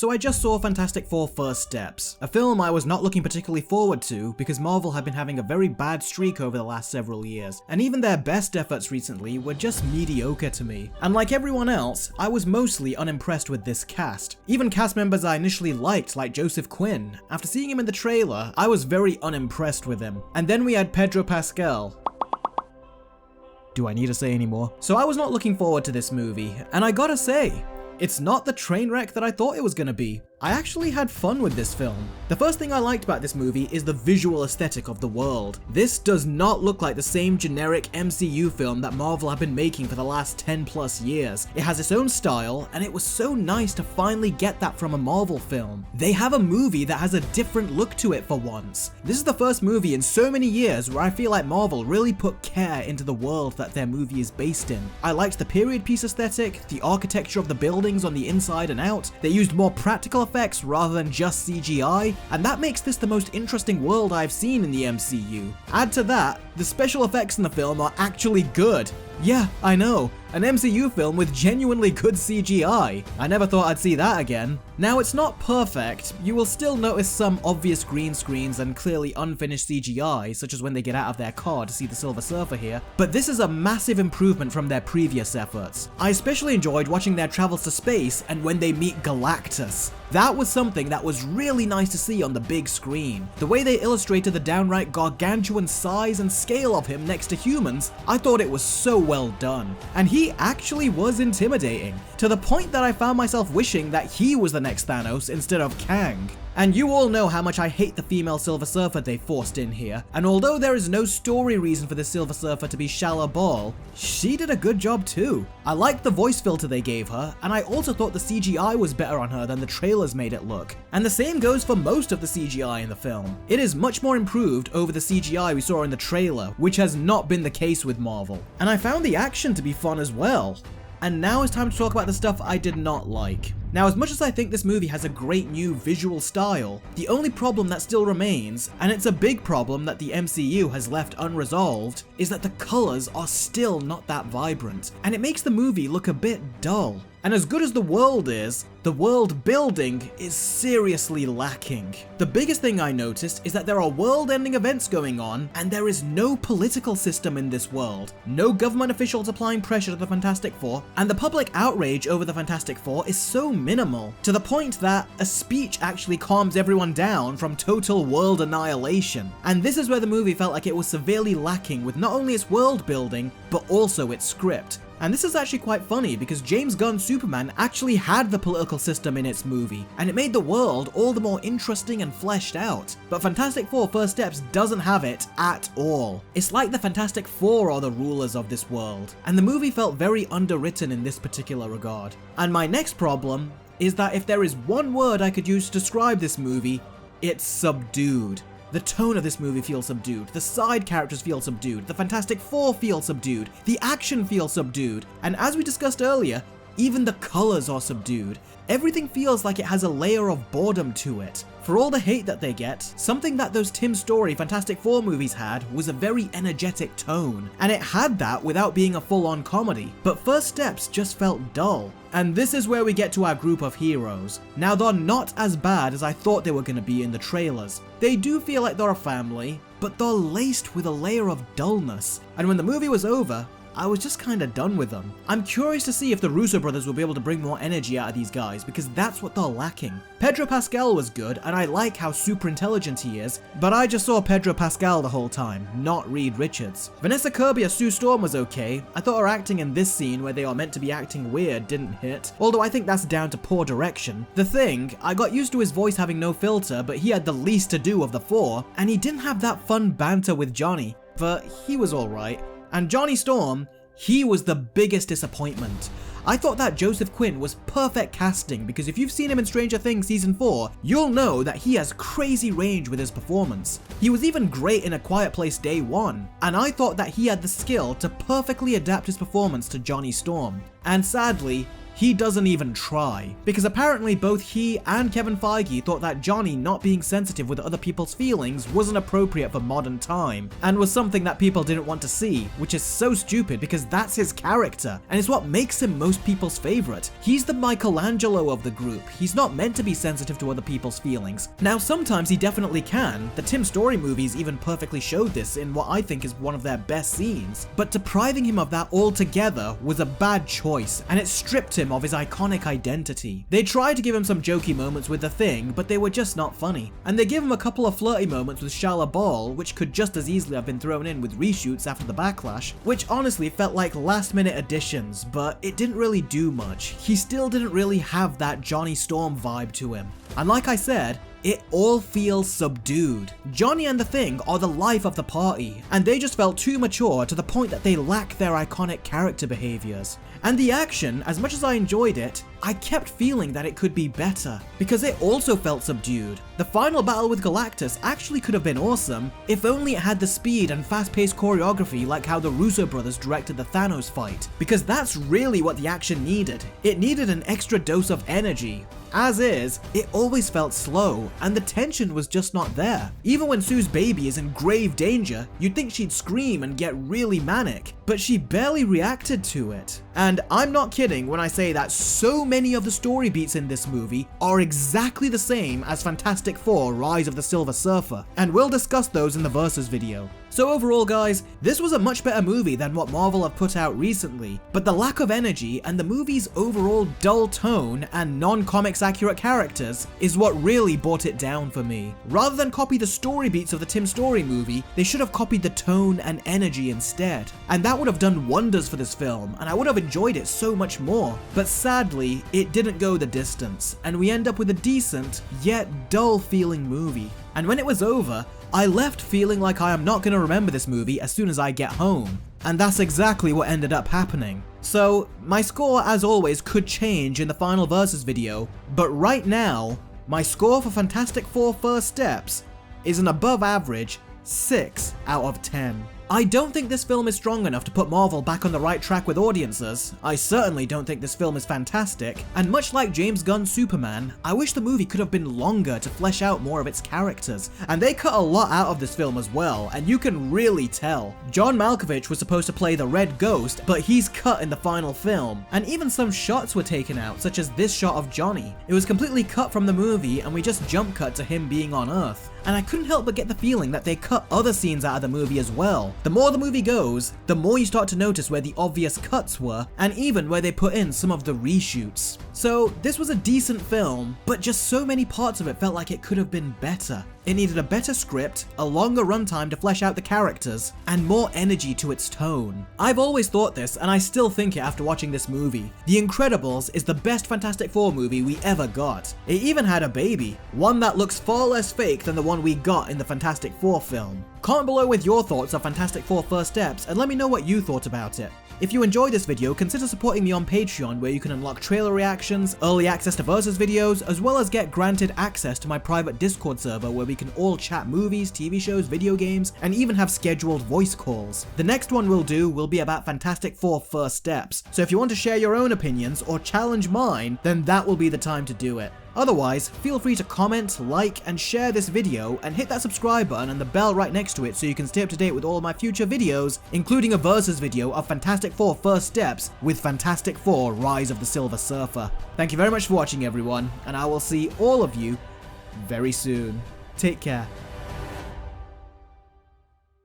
So I just saw Fantastic Four First Steps, a film I was not looking particularly forward to because Marvel had been having a very bad streak over the last several years, and even their best efforts recently were just mediocre to me. And like everyone else, I was mostly unimpressed with this cast. Even cast members I initially liked, like Joseph Quinn, after seeing him in the trailer, I was very unimpressed with him. And then we had Pedro Pascal. Do I need to say any more? So I was not looking forward to this movie, and I gotta say, it's not the train wreck that I thought it was gonna be. I actually had fun with this film. The first thing I liked about this movie is the visual aesthetic of the world. This does not look like the same generic MCU film that Marvel have been making for the last 10 plus years. It has its own style, and it was so nice to finally get that from a Marvel film. They have a movie that has a different look to it for once. This is the first movie in so many years where I feel like Marvel really put care into the world that their movie is based in. I liked the period piece aesthetic, the architecture of the buildings on the inside and out. They used more practical effects rather than just CGI, and that makes this the most interesting world I've seen in the MCU. Add to that, the special effects in the film are actually good. Yeah, I know, an MCU film with genuinely good CGI. I never thought I'd see that again. Now, it's not perfect. You will still notice some obvious green screens and clearly unfinished CGI, such as when they get out of their car to see the Silver Surfer here, but this is a massive improvement from their previous efforts. I especially enjoyed watching their travels to space and when they meet Galactus. That was something that was really nice to see on the big screen. The way they illustrated the downright gargantuan size and scale of him next to humans, I thought it was so well done. And he actually was intimidating, to the point that I found myself wishing that he was the next Thanos instead of Kang. And you all know how much I hate the female Silver Surfer they forced in here, and although there is no story reason for the Silver Surfer to be Shala Ball, she did a good job too. I liked the voice filter they gave her, and I also thought the CGI was better on her than the trailers made it look. And the same goes for most of the CGI in the film. It is much more improved over the CGI we saw in the trailer, which has not been the case with Marvel. And I found the action to be fun as well. And now it's time to talk about the stuff I did not like. Now, as much as I think this movie has a great new visual style, the only problem that still remains, and it's a big problem that the MCU has left unresolved, is that the colors are still not that vibrant, and it makes the movie look a bit dull. And as good as the world is, the world building is seriously lacking. The biggest thing I noticed is that there are world-ending events going on, and there is no political system in this world, no government officials applying pressure to the Fantastic Four, and the public outrage over the Fantastic Four is so minimal, to the point that a speech actually calms everyone down from total world annihilation. And this is where the movie felt like it was severely lacking with not only its world building, but also its script. And this is actually quite funny because James Gunn's Superman actually had the political system in its movie, and it made the world all the more interesting and fleshed out. But Fantastic Four First Steps doesn't have it at all. It's like the Fantastic Four are the rulers of this world, and the movie felt very underwritten in this particular regard. And my next problem is that if there is one word I could use to describe this movie, it's subdued. The tone of this movie feels subdued, the side characters feel subdued, the Fantastic Four feel subdued, the action feels subdued, and as we discussed earlier, even the colors are subdued. Everything feels like it has a layer of boredom to it. For all the hate that they get, something that those Tim Story Fantastic Four movies had was a very energetic tone, and it had that without being a full-on comedy, but First Steps just felt dull. And this is where we get to our group of heroes. Now, they're not as bad as I thought they were going to be in the trailers. They do feel like they're a family, but they're laced with a layer of dullness. And when the movie was over, I was just kinda done with them. I'm curious to see if the Russo brothers will be able to bring more energy out of these guys, because that's what they're lacking. Pedro Pascal was good, and I like how super intelligent he is, but I just saw Pedro Pascal the whole time, not Reed Richards. Vanessa Kirby as Sue Storm was okay. I thought her acting in this scene, where they are meant to be acting weird, didn't hit, although I think that's down to poor direction. The Thing, I got used to his voice having no filter, but he had the least to do of the four, and he didn't have that fun banter with Johnny, but he was alright. And Johnny Storm, he was the biggest disappointment. I thought that Joseph Quinn was perfect casting because if you've seen him in Stranger Things Season 4, you'll know that he has crazy range with his performance. He was even great in A Quiet Place Day 1, and I thought that he had the skill to perfectly adapt his performance to Johnny Storm. And sadly, he doesn't even try. Because apparently both he and Kevin Feige thought that Johnny not being sensitive with other people's feelings wasn't appropriate for modern time, and was something that people didn't want to see, which is so stupid because that's his character, and it's what makes him most people's favorite. He's the Michelangelo of the group. He's not meant to be sensitive to other people's feelings. Now sometimes he definitely can. The Tim Story movies even perfectly showed this in what I think is one of their best scenes, but depriving him of that altogether was a bad choice, and it stripped him of his iconic identity. They tried to give him some jokey moments with The Thing, but they were just not funny. And they give him a couple of flirty moments with Shia LaBeouf, which could just as easily have been thrown in with reshoots after the backlash, which honestly felt like last minute additions, but it didn't really do much. He still didn't really have that Johnny Storm vibe to him. And like I said, it all feels subdued. Johnny and The Thing are the life of the party, and they just felt too mature to the point that they lack their iconic character behaviors. And the action, as much as I enjoyed it, I kept feeling that it could be better, because it also felt subdued. The final battle with Galactus actually could have been awesome, if only it had the speed and fast-paced choreography like how the Russo brothers directed the Thanos fight, because that's really what the action needed. It needed an extra dose of energy. As is, it always felt slow, and the tension was just not there. Even when Sue's baby is in grave danger, you'd think she'd scream and get really manic, but she barely reacted to it. And I'm not kidding when I say that so many of the story beats in this movie are exactly the same as Fantastic Four: Rise of the Silver Surfer, and we'll discuss those in the Versus video. So overall guys, this was a much better movie than what Marvel have put out recently, but the lack of energy and the movie's overall dull tone and non-comics accurate characters is what really brought it down for me. Rather than copy the story beats of the Tim Story movie, they should have copied the tone and energy instead. And that would have done wonders for this film, and I would have enjoyed it so much more. But sadly, it didn't go the distance, and we end up with a decent, yet dull feeling movie. And when it was over, I left feeling like I am not going to remember this movie as soon as I get home. And that's exactly what ended up happening. So, my score as always could change in the final Versus video, but right now, my score for Fantastic Four First Steps is an above average 6 out of 10. I don't think this film is strong enough to put Marvel back on the right track with audiences. I certainly don't think this film is fantastic, and much like James Gunn's Superman, I wish the movie could have been longer to flesh out more of its characters. And they cut a lot out of this film as well, and you can really tell. John Malkovich was supposed to play the Red Ghost, but he's cut in the final film. And even some shots were taken out, such as this shot of Johnny. It was completely cut from the movie, and we just jump cut to him being on Earth. And I couldn't help but get the feeling that they cut other scenes out of the movie as well. The more the movie goes, the more you start to notice where the obvious cuts were, and even where they put in some of the reshoots. So this was a decent film, but just so many parts of it felt like it could have been better. It needed a better script, a longer runtime to flesh out the characters, and more energy to its tone. I've always thought this, and I still think it after watching this movie. The Incredibles is the best Fantastic Four movie we ever got. It even had a baby, one that looks far less fake than the one we got in the Fantastic Four film. Comment below with your thoughts on Fantastic Four First Steps, and let me know what you thought about it. If you enjoyed this video, consider supporting me on Patreon, where you can unlock trailer reactions, early access to Versus videos, as well as get granted access to my private Discord server where we can all chat movies, TV shows, video games, and even have scheduled voice calls. The next one we'll do will be about Fantastic Four First Steps, so if you want to share your own opinions or challenge mine, then that will be the time to do it. Otherwise, feel free to comment, like, and share this video, and hit that subscribe button and the bell right next to it so you can stay up to date with all of my future videos, including a Versus video of Fantastic Four First Steps with Fantastic Four: Rise of the Silver Surfer. Thank you very much for watching everyone, and I will see all of you very soon. Take care.